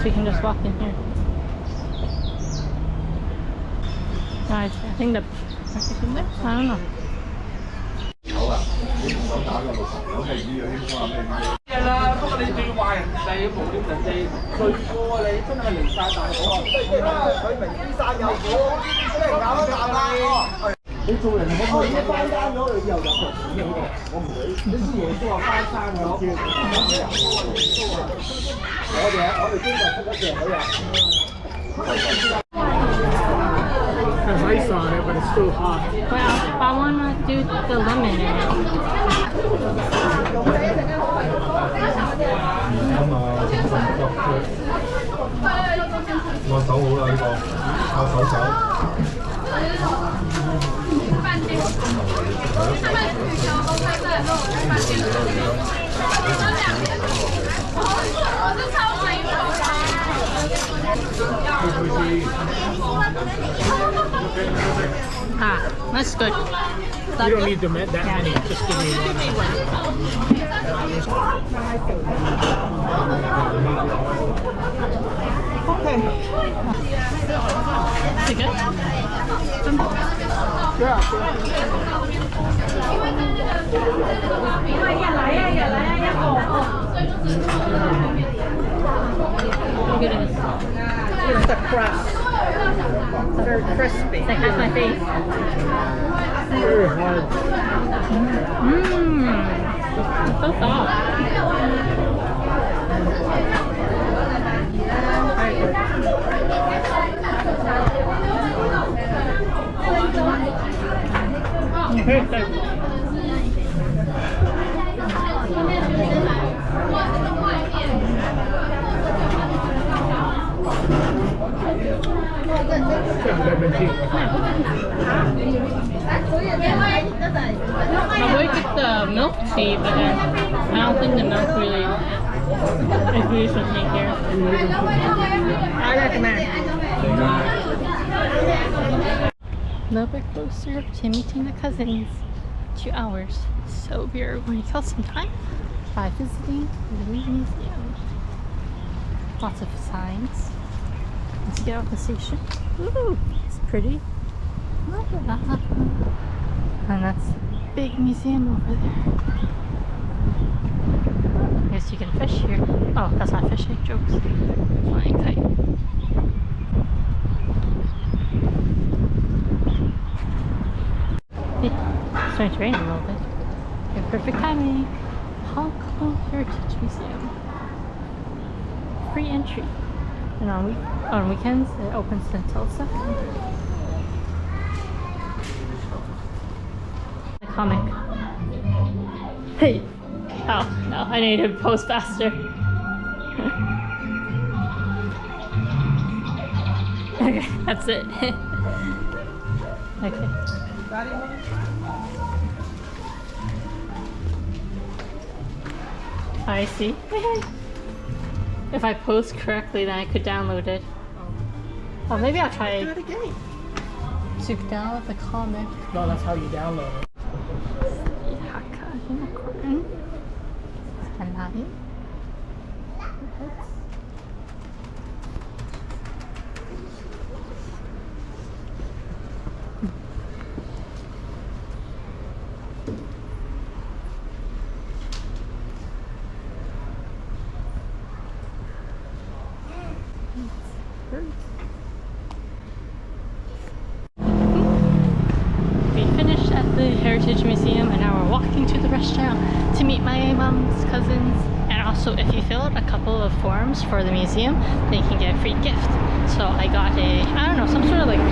we can just walk in here. I think the market's in there? I don't know. There's ice on it, but it's still hot. Well, I want to do the lemon in it. Ah, that's good. You don't need that many, just give me one. Okay. Is it good? Look at this. It's the crust. It's very crispy. It's like half my face. Very hard. Mmm. It's so soft. Lemon tea. I would get the milk tea, but then I don't think the milk really agrees with me here. I recommend. A little bit closer to meeting the cousins. 2 hours. So we are going to kill some time by visiting the museum. Lots of signs. Let's get off the station. Ooh, it's pretty. And that's the big museum over there. I guess you can fish here. Oh, that's not fishing. Jokes. Flying kite. It's starting to rain a little bit. We have perfect timing. Hong Kong Heritage Museum. Free entry. And on weekends it opens until 7. The comic. Hey! Oh, no, I need to post faster. Okay, that's it. Okay. I see. If I post correctly, then I could download it. Oh, maybe I'll try Do it again. to download the comic. No, that's how you download it. Haka unicorn. Hanai. We finished at the Heritage Museum and now we're walking to the restaurant to meet my mom's cousins. And also, if you fill out a couple of forms for the museum, then you can get a free gift. So I got I don't know, some sort of like